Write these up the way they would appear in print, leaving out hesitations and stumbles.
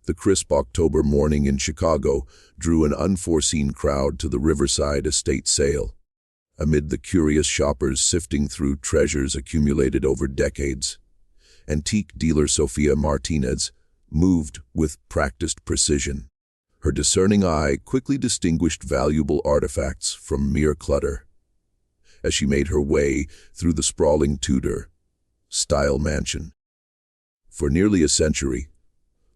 The crisp October morning in Chicago drew an unforeseen crowd to the Riverside estate sale. Amid the curious shoppers sifting through treasures accumulated over decades, antique dealer Sofia Martinez moved with practiced precision. Her discerning eye quickly distinguished valuable artifacts from mere clutter. As she made her way through the sprawling Tudor-style mansion. For nearly a century,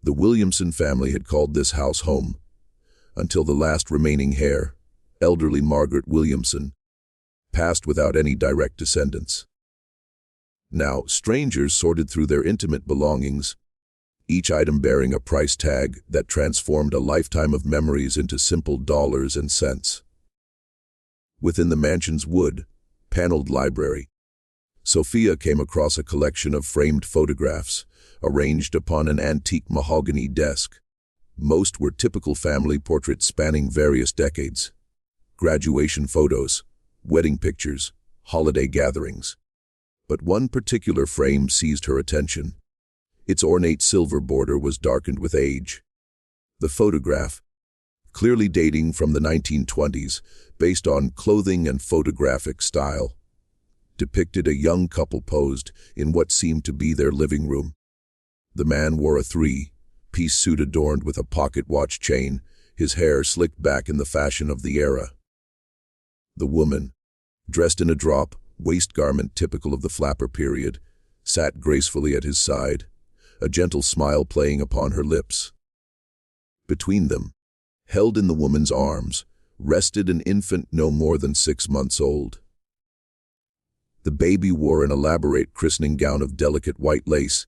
the Williamson family had called this house home, until the last remaining heir, elderly Margaret Williamson, passed without any direct descendants. Now, strangers sorted through their intimate belongings, each item bearing a price tag that transformed a lifetime of memories into simple dollars and cents. Within the mansion's wood-paneled library, Sophia came across a collection of framed photographs arranged upon an antique mahogany desk. Most were typical family portraits spanning various decades. Graduation photos, wedding pictures, holiday gatherings. But one particular frame seized her attention. Its ornate silver border was darkened with age. The photograph, clearly dating from the 1920s, based on clothing and photographic style, depicted a young couple posed in what seemed to be their living room. The man wore a three-piece suit adorned with a pocket watch chain, his hair slicked back in the fashion of the era. The woman, dressed in a drop-waist garment typical of the flapper period, sat gracefully at his side, a gentle smile playing upon her lips. Between them, held in the woman's arms, rested an infant no more than 6 months old. The baby wore an elaborate christening gown of delicate white lace,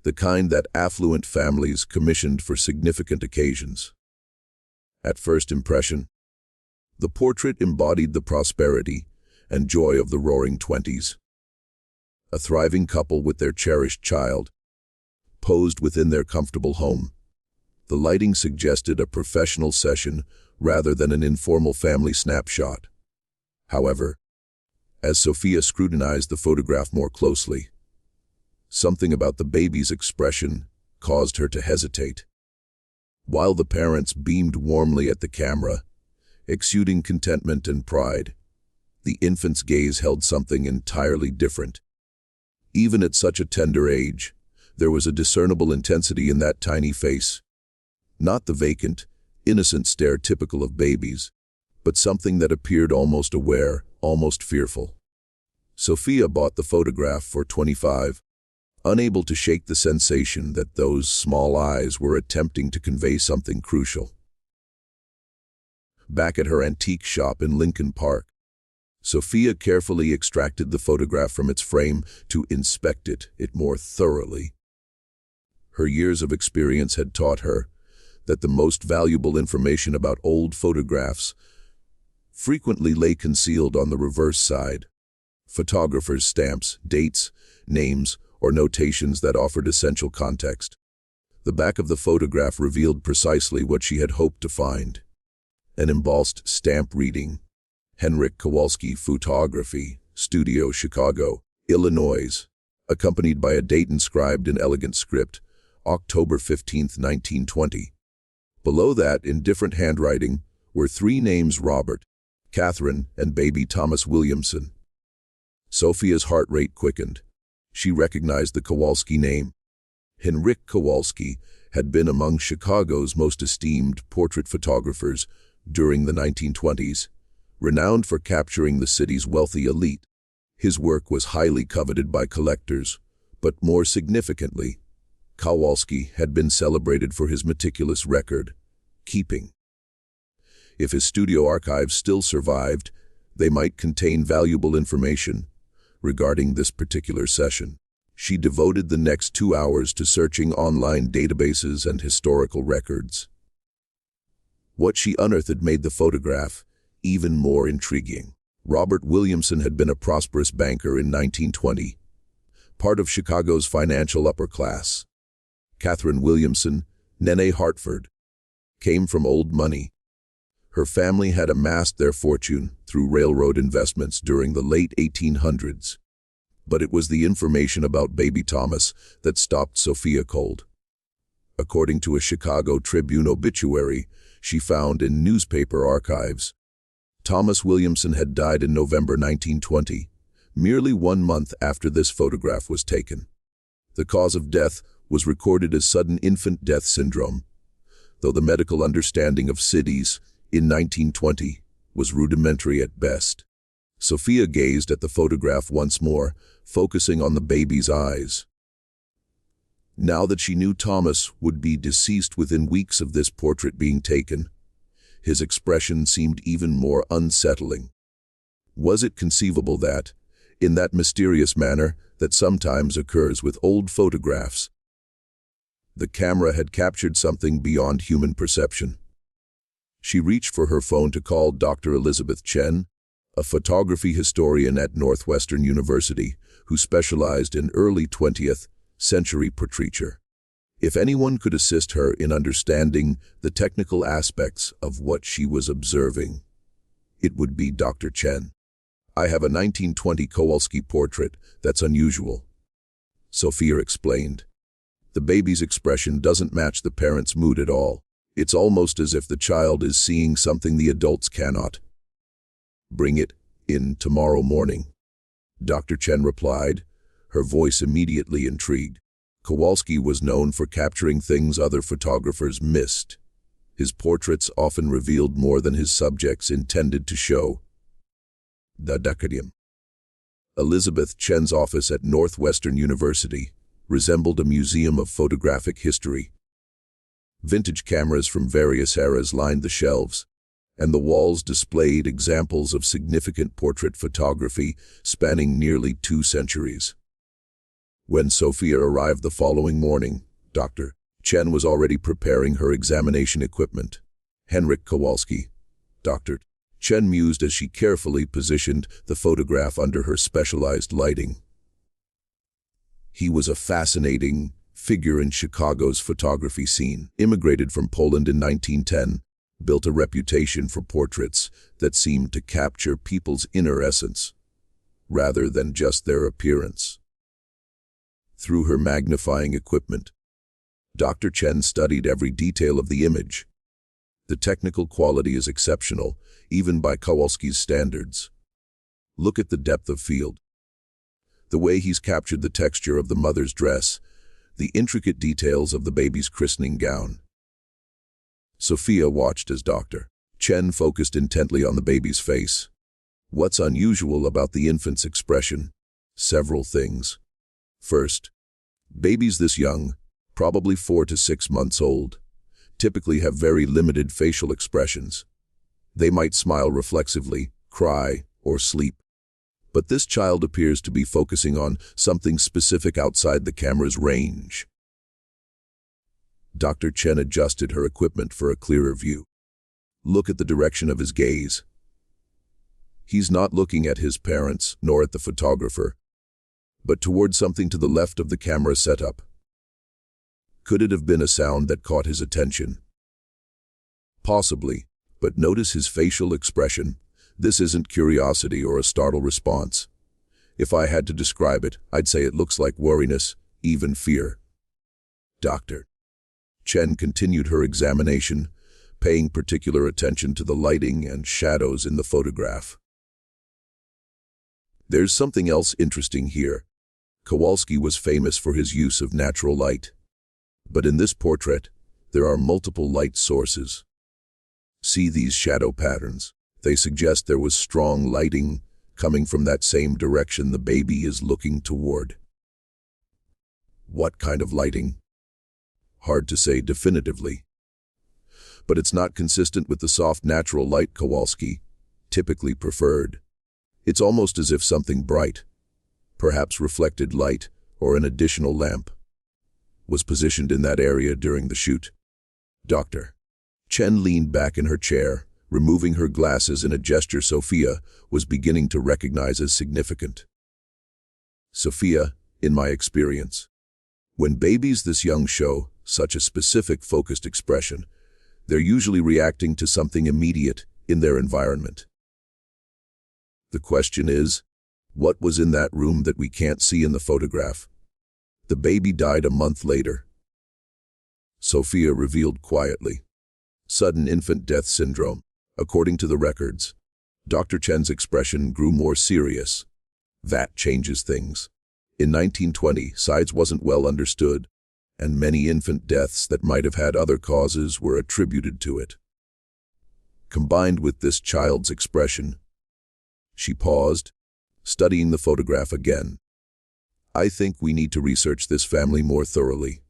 the kind that affluent families commissioned for significant occasions. At first impression, the portrait embodied the prosperity and joy of the Roaring Twenties. A thriving couple with their cherished child, posed within their comfortable home. The lighting suggested a professional session rather than an informal family snapshot. However, as Sophia scrutinized the photograph more closely, something about the baby's expression caused her to hesitate. While the parents beamed warmly at the camera, exuding contentment and pride, the infant's gaze held something entirely different. Even at such a tender age, there was a discernible intensity in that tiny face. Not the vacant, innocent stare typical of babies, but something that appeared almost aware, almost fearful. Sophia bought the photograph for $25, unable to shake the sensation that those small eyes were attempting to convey something crucial. Back at her antique shop in Lincoln Park, Sophia carefully extracted the photograph from its frame to inspect it more thoroughly. Her years of experience had taught her that the most valuable information about old photographs frequently lay concealed on the reverse side. Photographers' stamps, dates, names, or notations that offered essential context. The back of the photograph revealed precisely what she had hoped to find. An embossed stamp reading, Henryk Kowalski Photography, Studio, Chicago, Illinois, accompanied by a date inscribed in elegant script, October 15, 1920. Below that, in different handwriting, were 3 names: Robert, Catherine, and baby Thomas Williamson. Sophia's heart rate quickened. She recognized the Kowalski name. Henryk Kowalski had been among Chicago's most esteemed portrait photographers during the 1920s, renowned for capturing the city's wealthy elite. His work was highly coveted by collectors, but more significantly, Kowalski had been celebrated for his meticulous record-keeping. If his studio archives still survived, they might contain valuable information regarding this particular session. She devoted the next 2 hours to searching online databases and historical records. What she unearthed made the photograph even more intriguing. Robert Williamson had been a prosperous banker in 1920, part of Chicago's financial upper class. Catherine Williamson, Nene Hartford, came from old money. Her family had amassed their fortune through railroad investments during the late 1800s. But it was the information about baby Thomas that stopped Sophia cold. according to a Chicago Tribune obituary she found in newspaper archives. Thomas Williamson had died in November 1920, merely 1 month after this photograph was taken. The cause of death was recorded as sudden infant death syndrome, though the medical understanding of SIDS in 1920 was rudimentary at best. Sophia gazed at the photograph once more, focusing on the baby's eyes. Now that she knew Thomas would be deceased within weeks of this portrait being taken, his expression seemed even more unsettling. Was it conceivable that, in that mysterious manner that sometimes occurs with old photographs, the camera had captured something beyond human perception? She reached for her phone to call Dr. Elizabeth Chen, a photography historian at Northwestern University who specialized in early 20th century portraiture. If anyone could assist her in understanding the technical aspects of what she was observing, it would be Dr. Chen. "I have a 1920 Kowalski portrait that's unusual," Sophia explained. "The baby's expression doesn't match the parent's mood at all. It's almost as if the child is seeing something the adults cannot." "Bring it in tomorrow morning," Dr. Chen replied, her voice immediately intrigued. Kowalski was known for capturing things other photographers missed. His portraits often revealed more than his subjects intended to show. Elizabeth Chen's office at Northwestern University resembled a museum of photographic history. Vintage cameras from various eras lined the shelves, and the walls displayed examples of significant portrait photography spanning nearly 2 centuries. When Sophia arrived the following morning, Dr. Chen was already preparing her examination equipment. "Henryk Kowalski," Dr. Chen mused as she carefully positioned the photograph under her specialized lighting. He was a fascinating figure in Chicago's photography scene. Immigrated from Poland in 1910, built a reputation for portraits that seemed to capture people's inner essence, rather than just their appearance. Through her magnifying equipment, Dr. Chen studied every detail of the image. The technical quality is exceptional, even by Kowalski's standards. Look at the depth of field, the way he's captured the texture of the mother's dress, the intricate details of the baby's christening gown. Sophia watched as Dr. Chen focused intently on the baby's face. What's unusual about the infant's expression? Several things. First, babies this young, probably 4 to 6 months old, typically have very limited facial expressions. They might smile reflexively, cry, or sleep. But this child appears to be focusing on something specific outside the camera's range. Dr. Chen adjusted her equipment for a clearer view. Look at the direction of his gaze. He's not looking at his parents, nor at the photographer, but toward something to the left of the camera setup. Could it have been a sound that caught his attention? Possibly, but notice his facial expression. This isn't curiosity or a startled response. If I had to describe it, I'd say it looks like worriness, even fear. Dr. Chen continued her examination, paying particular attention to the lighting and shadows in the photograph. There's something else interesting here. Kowalski was famous for his use of natural light. But in this portrait, there are multiple light sources. See these shadow patterns. They suggest there was strong lighting coming from that same direction the baby is looking toward. What kind of lighting? Hard to say definitively. But it's not consistent with the soft natural light Kowalski typically preferred. It's almost as if something bright, perhaps reflected light or an additional lamp, was positioned in that area during the shoot. Dr. Chen leaned back in her chair, removing her glasses in a gesture Sophia was beginning to recognize as significant. Sophia, in my experience, when babies this young show such a specific focused expression, they're usually reacting to something immediate in their environment. The question is, what was in that room that we can't see in the photograph? The baby died a month later. Sophia revealed quietly. Sudden infant death syndrome. According to the records, Dr. Chen's expression grew more serious. That changes things. In 1920, SIDS wasn't well understood, and many infant deaths that might have had other causes were attributed to it. Combined with this child's expression, she paused, studying the photograph again. I think we need to research this family more thoroughly.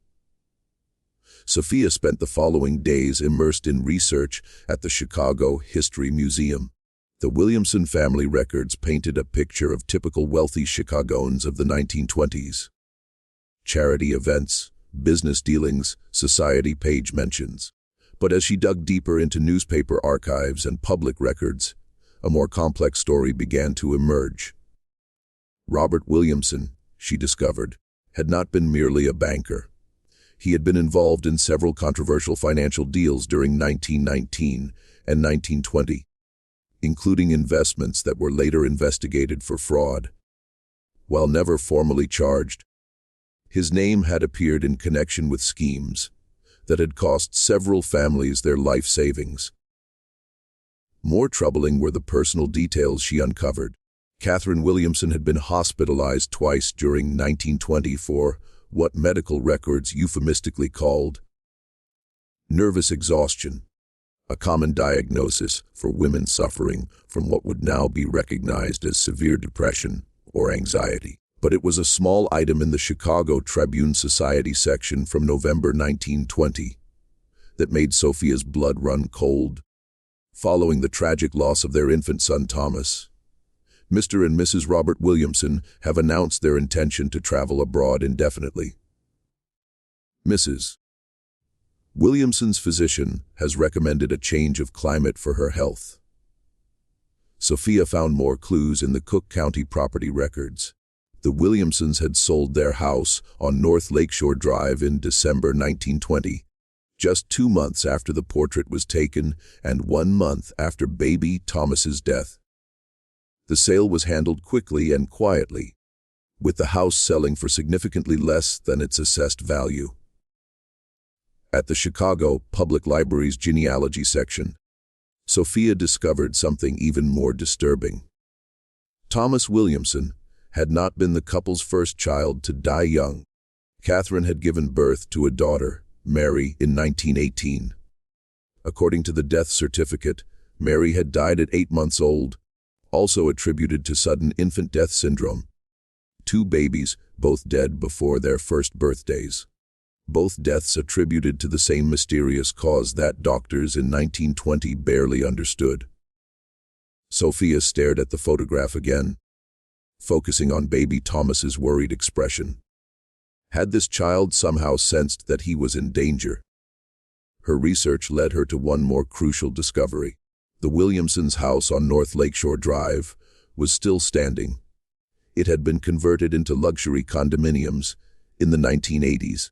Sophia spent the following days immersed in research at the Chicago History Museum. The Williamson family records painted a picture of typical wealthy Chicagoans of the 1920s. Charity events, business dealings, society page mentions. But as she dug deeper into newspaper archives and public records, a more complex story began to emerge. Robert Williamson, she discovered, had not been merely a banker. He had been involved in several controversial financial deals during 1919 and 1920, including investments that were later investigated for fraud. While never formally charged, his name had appeared in connection with schemes that had cost several families their life savings. More troubling were the personal details she uncovered. Catherine Williamson had been hospitalized twice during 1920 for what medical records euphemistically called nervous exhaustion, a common diagnosis for women suffering from what would now be recognized as severe depression or anxiety. But it was a small item in the Chicago Tribune Society section from November 1920 that made Sophia's blood run cold. Following the tragic loss of their infant son Thomas, Mr. and Mrs. Robert Williamson have announced their intention to travel abroad indefinitely. Mrs. Williamson's physician has recommended a change of climate for her health. Sophia found more clues in the Cook County property records. The Williamsons had sold their house on North Lakeshore Drive in December 1920, just 2 months after the portrait was taken and 1 month after baby Thomas's death. The sale was handled quickly and quietly, with the house selling for significantly less than its assessed value. At the Chicago Public Library's genealogy section, Sophia discovered something even more disturbing. Thomas Williamson had not been the couple's first child to die young. Catherine had given birth to a daughter, Mary, in 1918. According to the death certificate, Mary had died at 8 months old, also attributed to sudden infant death syndrome. 2 babies, both dead before their first birthdays. Both deaths attributed to the same mysterious cause that doctors in 1920 barely understood. Sophia stared at the photograph again, focusing on baby Thomas's worried expression. Had this child somehow sensed that he was in danger? Her research led her to one more crucial discovery. The Williamsons' house on North Lakeshore Drive was still standing. It had been converted into luxury condominiums in the 1980s.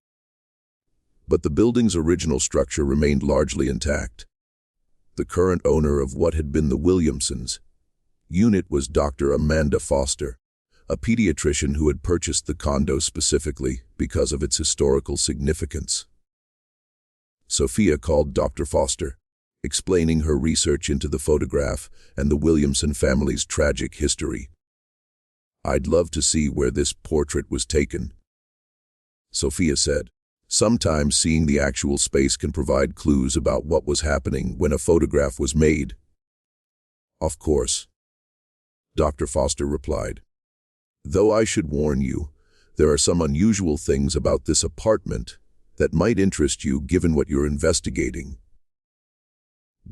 But the building's original structure remained largely intact. The current owner of what had been the Williamsons' unit was Dr. Amanda Foster, a pediatrician who had purchased the condo specifically because of its historical significance. Sophia called Dr. Foster, explaining her research into the photograph and the Williamson family's tragic history. "I'd love to see where this portrait was taken," Sophia said. "Sometimes seeing the actual space can provide clues about what was happening when a photograph was made." "Of course," Dr. Foster replied. "Though I should warn you, there are some unusual things about this apartment that might interest you given what you're investigating."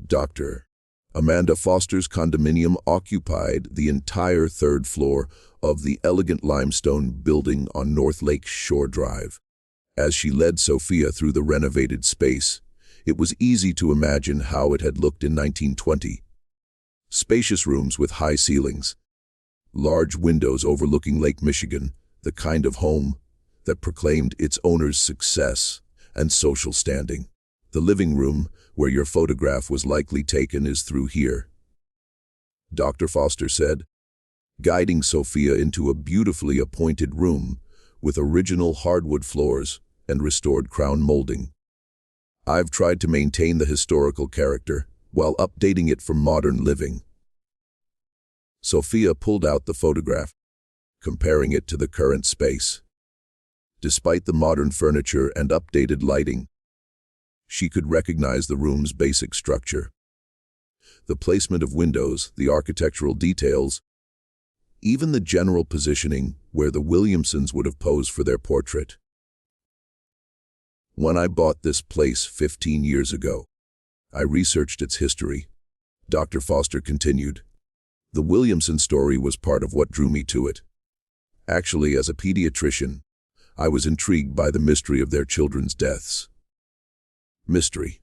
Dr. Amanda Foster's condominium occupied the entire 3rd floor of the elegant limestone building on North Lakeshore Drive. As she led Sophia through the renovated space, it was easy to imagine how it had looked in 1920. Spacious rooms with high ceilings, large windows overlooking Lake Michigan, the kind of home that proclaimed its owner's success and social standing. "The living room, where your photograph was likely taken, is through here," Dr. Foster said, guiding Sophia into a beautifully appointed room with original hardwood floors and restored crown molding. I've tried to maintain the historical character while updating it for modern living. Sophia pulled out the photograph, comparing it to the current space. Despite the modern furniture and updated lighting, she could recognize the room's basic structure. The placement of windows, the architectural details, even the general positioning where the Williamsons would have posed for their portrait. When I bought this place 15 years ago, I researched its history. Dr. Foster continued. The Williamson story was part of what drew me to it. Actually, as a pediatrician, I was intrigued by the mystery of their children's deaths. Mystery.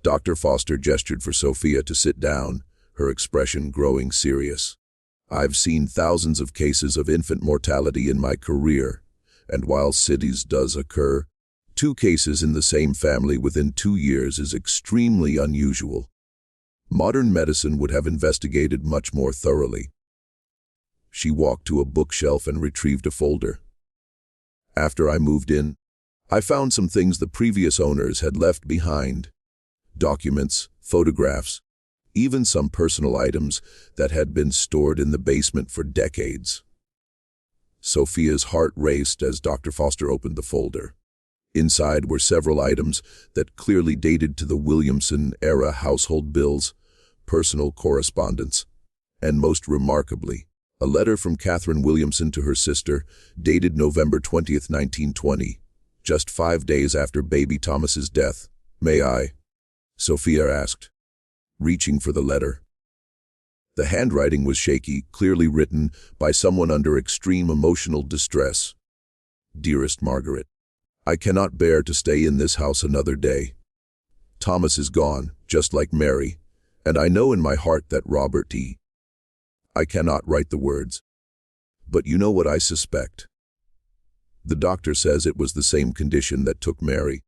Dr. Foster gestured for Sophia to sit down, her expression growing serious. I've seen thousands of cases of infant mortality in my career, and while cities does occur, 2 cases in the same family within 2 years is extremely unusual. Modern medicine would have investigated much more thoroughly. She walked to a bookshelf and retrieved a folder. After I moved in, I found some things the previous owners had left behind. Documents, photographs, even some personal items that had been stored in the basement for decades. Sophia's heart raced as Dr. Foster opened the folder. Inside were several items that clearly dated to the Williamson-era household bills, personal correspondence, and most remarkably, a letter from Catherine Williamson to her sister, dated November 20th, 1920, just 5 days after baby Thomas's death. "May I?" Sophia asked, reaching for the letter. The handwriting was shaky, clearly written by someone under extreme emotional distress. "Dearest Margaret, I cannot bear to stay in this house another day. Thomas is gone, just like Mary, and I know in my heart that Robert T. I cannot write the words. But you know what I suspect. The doctor says it was the same condition that took Mary.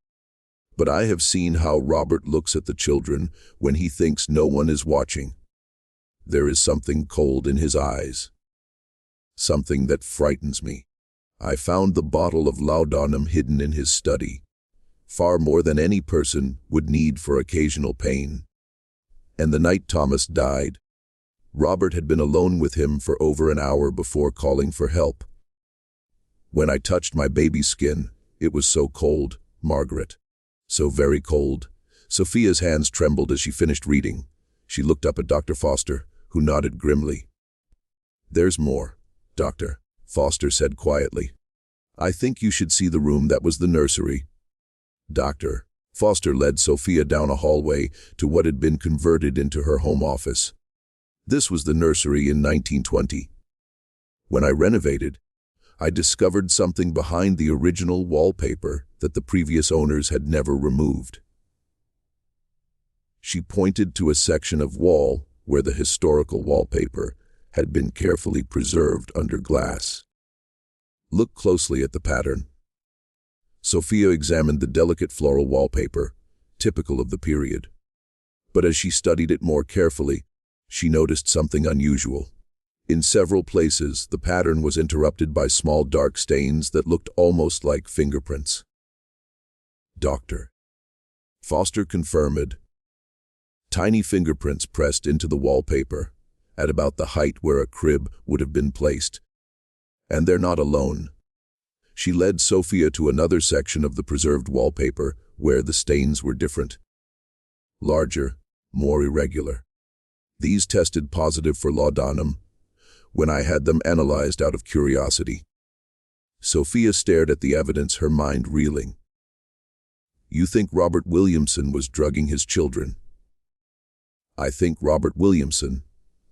But I have seen how Robert looks at the children when he thinks no one is watching. There is something cold in his eyes. Something that frightens me. I found the bottle of laudanum hidden in his study, far more than any person would need for occasional pain. And the night Thomas died, Robert had been alone with him for over an hour before calling for help. When I touched my baby's skin, it was so cold, Margaret. So very cold." Sophia's hands trembled as she finished reading. She looked up at Dr. Foster, who nodded grimly. "There's more, Doctor," Foster said quietly. "I think you should see the room that was the nursery." Dr. Foster led Sophia down a hallway to what had been converted into her home office. This was the nursery in 1920. When I renovated, I discovered something behind the original wallpaper that the previous owners had never removed. She pointed to a section of wall where the historical wallpaper had been carefully preserved under glass. "Look closely at the pattern." Sophia examined the delicate floral wallpaper, typical of the period. But as she studied it more carefully, she noticed something unusual. In several places, the pattern was interrupted by small dark stains that looked almost like fingerprints. Dr. Foster confirmed. Tiny fingerprints pressed into the wallpaper, at about the height where a crib would have been placed. And they're not alone. She led Sophia to another section of the preserved wallpaper where the stains were different. Larger, more irregular. These tested positive for laudanum when I had them analyzed out of curiosity. Sophia stared at the evidence, her mind reeling. "You think Robert Williamson was drugging his children?" "I think Robert Williamson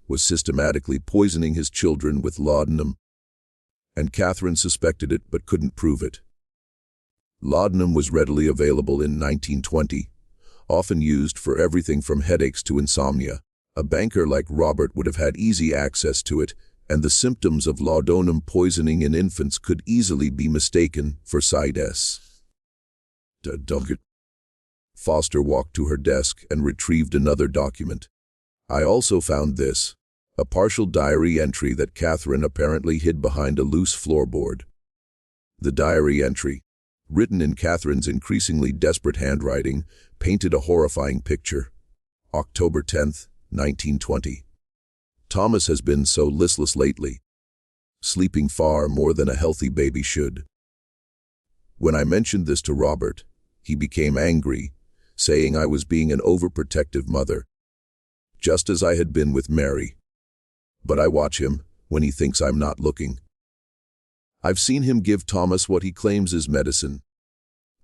was systematically poisoning his children with laudanum, and Catherine suspected it but couldn't prove it. Laudanum was readily available in 1920, often used for everything from headaches to insomnia. A banker like Robert would have had easy access to it, and the symptoms of laudanum poisoning in infants could easily be mistaken for SIDS. Foster walked to her desk and retrieved another document. "I also found this, a partial diary entry that Catherine apparently hid behind a loose floorboard. The diary entry, written in Catherine's increasingly desperate handwriting, painted a horrifying picture. October 10th, 1920. Thomas has been so listless lately, sleeping far more than a healthy baby should. When I mentioned this to Robert, he became angry, saying I was being an overprotective mother, just as I had been with Mary. But I watch him when he thinks I'm not looking. I've seen him give Thomas what he claims is medicine,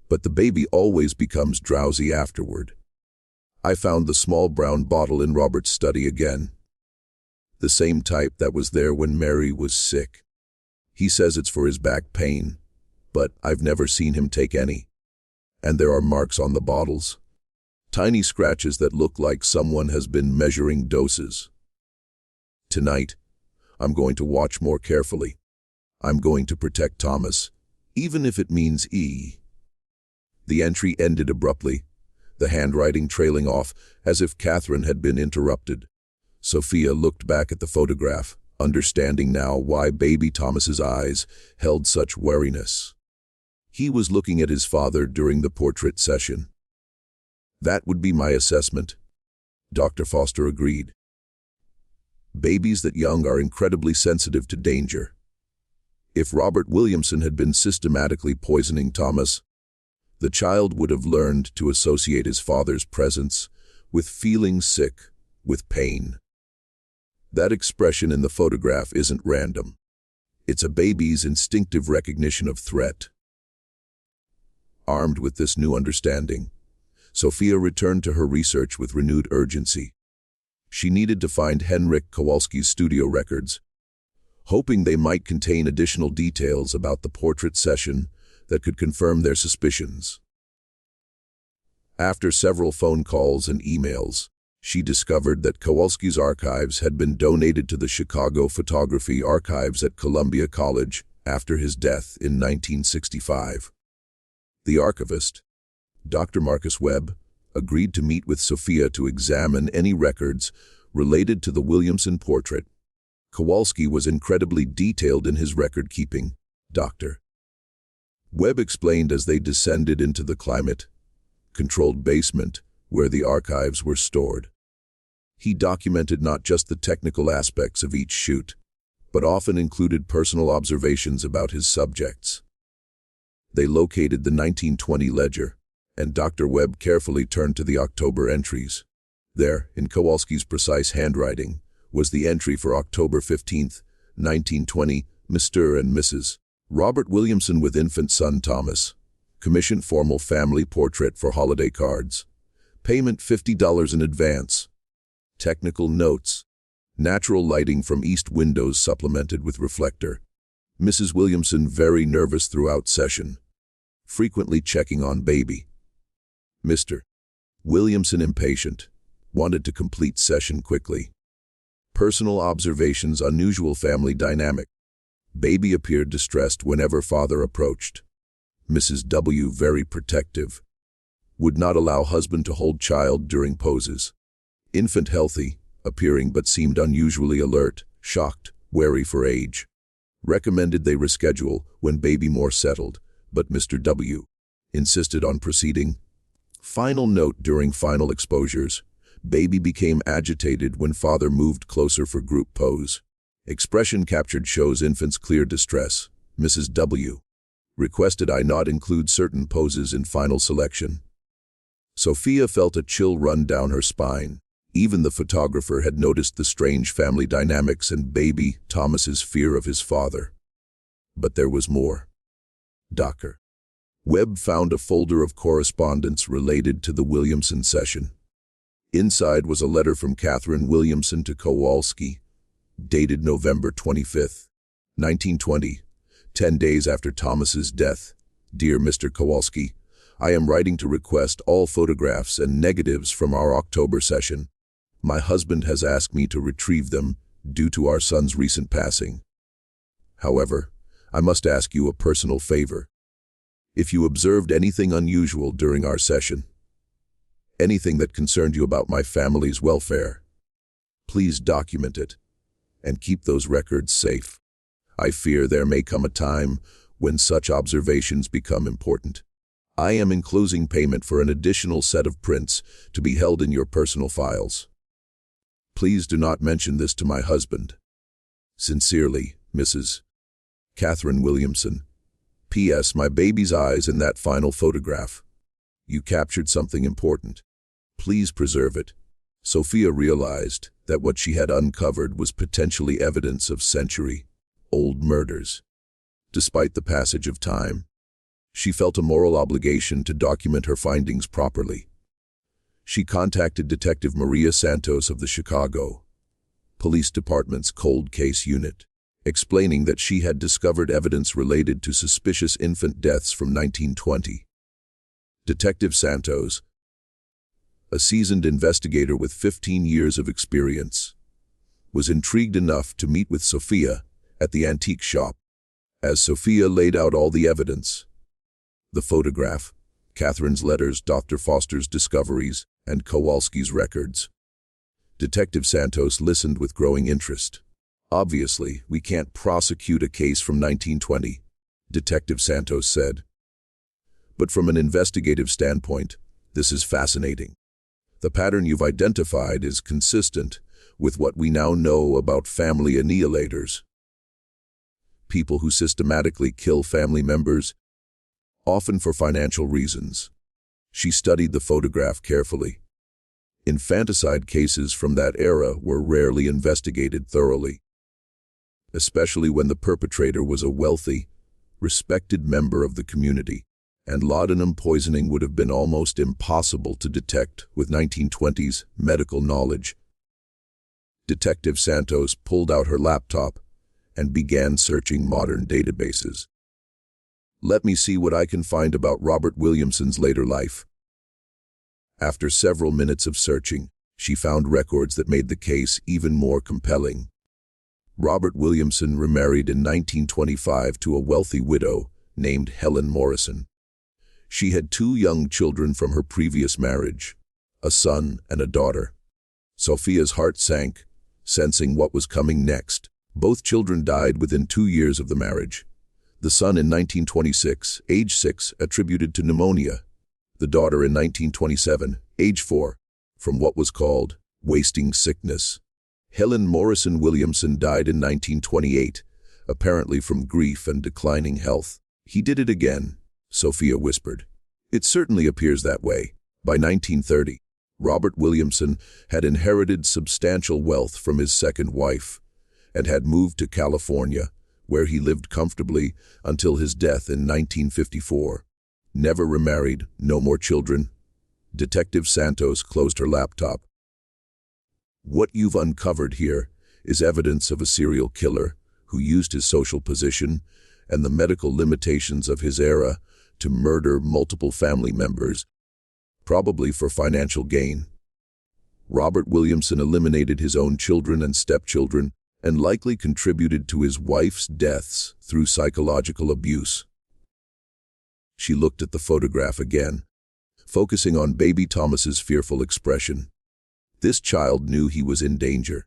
but the baby always becomes drowsy afterward. I found the small brown bottle in Robert's study again, the same type that was there when Mary was sick. He says it's for his back pain, but I've never seen him take any. And there are marks on the bottles, tiny scratches that look like someone has been measuring doses. Tonight, I'm going to watch more carefully. I'm going to protect Thomas, even if it means E. The entry ended abruptly, the handwriting trailing off as if Catherine had been interrupted. Sophia looked back at the photograph, understanding now why baby Thomas's eyes held such wariness. He was looking at his father during the portrait session. That would be my assessment, Dr. Foster agreed. Babies that young are incredibly sensitive to danger. If Robert Williamson had been systematically poisoning Thomas, the child would have learned to associate his father's presence with feeling sick, with pain. That expression in the photograph isn't random. It's a baby's instinctive recognition of threat. Armed with this new understanding, Sophia returned to her research with renewed urgency. She needed to find Henryk Kowalski's studio records, hoping they might contain additional details about the portrait session that could confirm their suspicions. After several phone calls and emails, she discovered that Kowalski's archives had been donated to the Chicago Photography Archives at Columbia College after his death in 1965. The archivist, Dr. Marcus Webb, agreed to meet with Sophia to examine any records related to the Williamson portrait. Kowalski was incredibly detailed in his record-keeping, Dr. Webb explained as they descended into the climate-controlled basement where the archives were stored. He documented not just the technical aspects of each shoot, but often included personal observations about his subjects. They located the 1920 ledger, and Dr. Webb carefully turned to the October entries. There, in Kowalski's precise handwriting, was the entry for October 15, 1920, Mr. and Mrs. Robert Williamson with infant son Thomas. Commissioned formal family portrait for holiday cards. Payment $50 in advance. Technical notes. Natural lighting from east windows supplemented with reflector. Mrs. Williamson very nervous throughout session, frequently checking on baby. Mr. Williamson impatient, wanted to complete session quickly. Personal observations, unusual family dynamic. Baby appeared distressed whenever father approached. Mrs. W. very protective. Would not allow husband to hold child during poses. Infant healthy, appearing but seemed unusually alert, shocked, wary for age. Recommended they reschedule when baby more settled, but Mr. W. insisted on proceeding. Final note: during final exposures, baby became agitated when father moved closer for group pose. Expression captured shows infant's clear distress. Mrs. W. requested I not include certain poses in final selection. Sophia felt a chill run down her spine. Even the photographer had noticed the strange family dynamics and baby Thomas's fear of his father. But there was more. Dr. Webb found a folder of correspondence related to the Williamson session. Inside was a letter from Catherine Williamson to Kowalski, dated November 25, 1920, 10 days after Thomas's death. Dear Mr. Kowalski, I am writing to request all photographs and negatives from our October session. My husband has asked me to retrieve them due to our son's recent passing. However, I must ask you a personal favor. If you observed anything unusual during our session, anything that concerned you about my family's welfare, please document it and keep those records safe. I fear there may come a time when such observations become important. I am enclosing payment for an additional set of prints to be held in your personal files. Please do not mention this to my husband. Sincerely, Mrs. Catherine Williamson. P.S. My baby's eyes in that final photograph. You captured something important. Please preserve it. Sophia realized that what she had uncovered was potentially evidence of century-old murders. Despite the passage of time, she felt a moral obligation to document her findings properly. She contacted Detective Maria Santos of the Chicago Police Department's Cold Case Unit, explaining that she had discovered evidence related to suspicious infant deaths from 1920. Detective Santos, a seasoned investigator with 15 years of experience, was intrigued enough to meet with Sophia at the antique shop. As Sophia laid out all the evidence, the photograph, Catherine's letters, Dr. Foster's discoveries, and Kowalski's records, Detective Santos listened with growing interest. Obviously, we can't prosecute a case from 1920, Detective Santos said. But from an investigative standpoint, this is fascinating. The pattern you've identified is consistent with what we now know about family annihilators. People who systematically kill family members, often for financial reasons. She studied the photograph carefully. Infanticide cases from that era were rarely investigated thoroughly, especially when the perpetrator was a wealthy, respected member of the community, and laudanum poisoning would have been almost impossible to detect with 1920s medical knowledge. Detective Santos pulled out her laptop and began searching modern databases. Let me see what I can find about Robert Williamson's later life. After several minutes of searching, she found records that made the case even more compelling. Robert Williamson remarried in 1925 to a wealthy widow named Helen Morrison. She had 2 young children from her previous marriage, a son and a daughter. Sophia's heart sank, sensing what was coming next. Both children died within 2 years of the marriage. The son in 1926, age 6, attributed to pneumonia. The daughter in 1927, age 4, from what was called wasting sickness. Helen Morrison Williamson died in 1928, apparently from grief and declining health. He did it again, Sophia whispered. It certainly appears that way. By 1930, Robert Williamson had inherited substantial wealth from his second wife and had moved to California, where he lived comfortably until his death in 1954. Never remarried, no more children. Detective Santos closed her laptop. What you've uncovered here is evidence of a serial killer who used his social position and the medical limitations of his era to murder multiple family members, probably for financial gain. Robert Williamson eliminated his own children and stepchildren and likely contributed to his wife's deaths through psychological abuse. She looked at the photograph again, focusing on baby Thomas's fearful expression. This child knew he was in danger.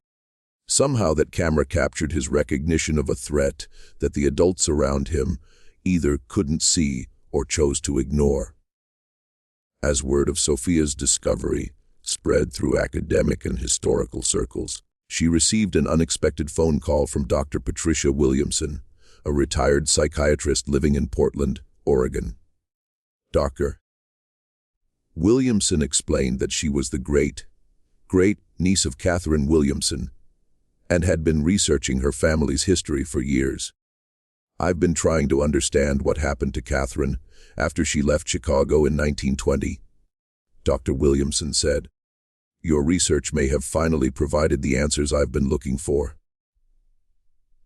Somehow that camera captured his recognition of a threat that the adults around him either couldn't see or chose to ignore. As word of Sophia's discovery spread through academic and historical circles, she received an unexpected phone call from Dr. Patricia Williamson, a retired psychiatrist living in Portland, Oregon. Dr. Williamson explained that she was the great-niece of Catherine Williamson and had been researching her family's history for years. I've been trying to understand what happened to Catherine after she left Chicago in 1920, Dr. Williamson said. Your research may have finally provided the answers I've been looking for.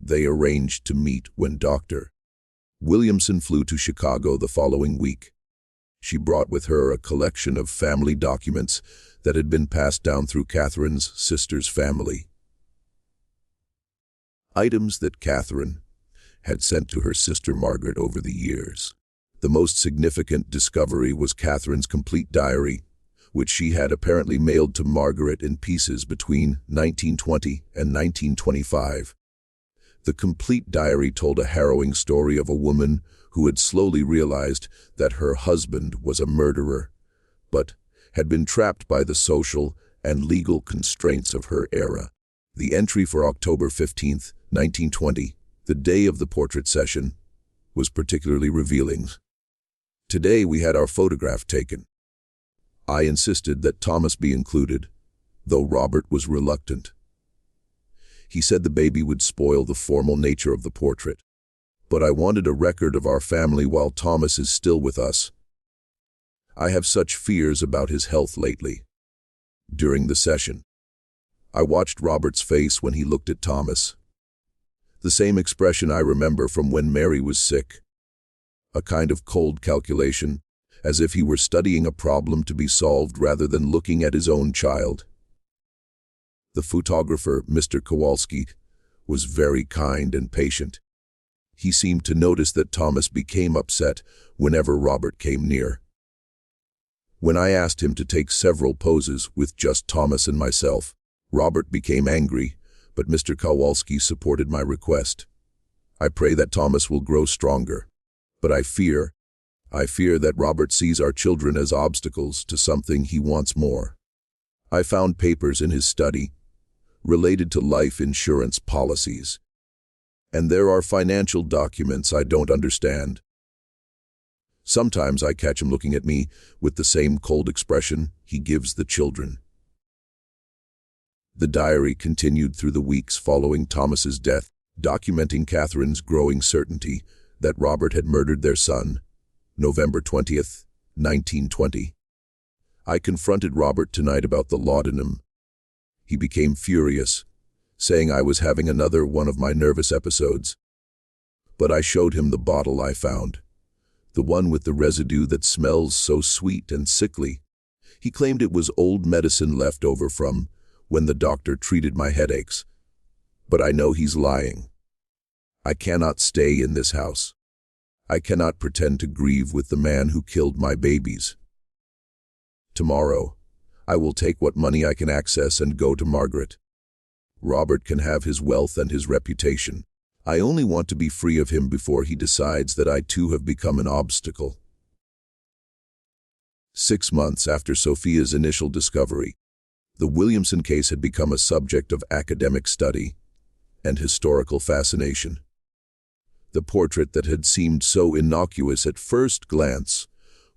They arranged to meet when Dr. Williamson flew to Chicago the following week. She brought with her a collection of family documents that had been passed down through Catherine's sister's family. Items that Catherine had sent to her sister Margaret over the years. The most significant discovery was Catherine's complete diary, which she had apparently mailed to Margaret in pieces between 1920 and 1925. The complete diary told a harrowing story of a woman who had slowly realized that her husband was a murderer, but had been trapped by the social and legal constraints of her era. The entry for October 15th, 1920, the day of the portrait session, was particularly revealing. Today we had our photograph taken. I insisted that Thomas be included, though Robert was reluctant. He said the baby would spoil the formal nature of the portrait. But I wanted a record of our family while Thomas is still with us. I have such fears about his health lately. During the session, I watched Robert's face when he looked at Thomas. The same expression I remember from when Mary was sick. A kind of cold calculation, as if he were studying a problem to be solved rather than looking at his own child. The photographer, Mr. Kowalski, was very kind and patient. He seemed to notice that Thomas became upset whenever Robert came near. When I asked him to take several poses with just Thomas and myself, Robert became angry, but Mr. Kowalski supported my request. I pray that Thomas will grow stronger, but I fear that Robert sees our children as obstacles to something he wants more. I found papers in his study related to life insurance policies, and there are financial documents I don't understand. Sometimes I catch him looking at me with the same cold expression he gives the children. The diary continued through the weeks following Thomas's death, documenting Catherine's growing certainty that Robert had murdered their son, November 20th, 1920. I confronted Robert tonight about the laudanum. He became furious, saying I was having another one of my nervous episodes. But I showed him the bottle I found, the one with the residue that smells so sweet and sickly. He claimed it was old medicine left over from when the doctor treated my headaches. But I know he's lying. I cannot stay in this house. I cannot pretend to grieve with the man who killed my babies. Tomorrow, I will take what money I can access and go to Margaret. Robert can have his wealth and his reputation. I only want to be free of him before he decides that I too have become an obstacle. 6 months after Sophia's initial discovery, the Williamson case had become a subject of academic study and historical fascination. The portrait that had seemed so innocuous at first glance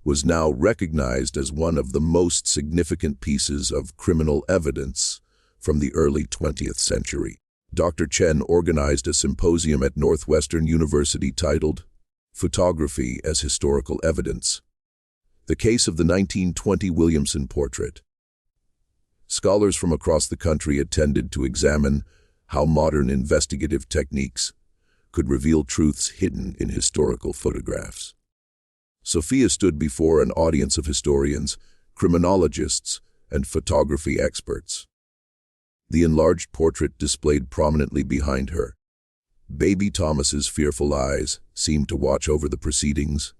was now recognized as one of the most significant pieces of criminal evidence from the early 20th century. Dr. Chen organized a symposium at Northwestern University titled Photography as Historical Evidence: The Case of the 1920 Williamson Portrait. Scholars from across the country attended to examine how modern investigative techniques could reveal truths hidden in historical photographs. Sophia stood before an audience of historians, criminologists, and photography experts. The enlarged portrait displayed prominently behind her. Baby Thomas's fearful eyes seemed to watch over the proceedings,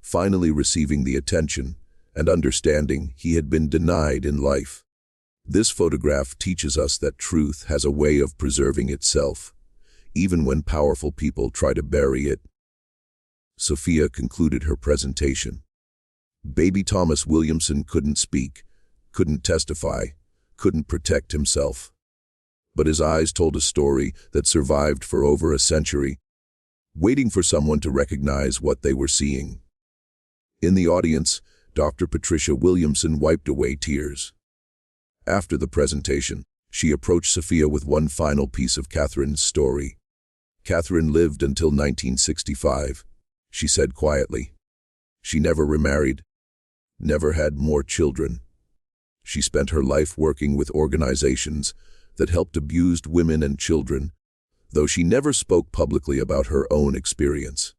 finally receiving the attention and understanding he had been denied in life. This photograph teaches us that truth has a way of preserving itself, even when powerful people try to bury it. Sophia concluded her presentation. Baby Thomas Williamson couldn't speak, couldn't testify, couldn't protect himself. But his eyes told a story that survived for over a century, waiting for someone to recognize what they were seeing. In the audience, Dr. Patricia Williamson wiped away tears. After the presentation, she approached Sophia with one final piece of Catherine's story. Catherine lived until 1965, she said quietly. She never remarried, never had more children. She spent her life working with organizations that helped abused women and children, though she never spoke publicly about her own experience.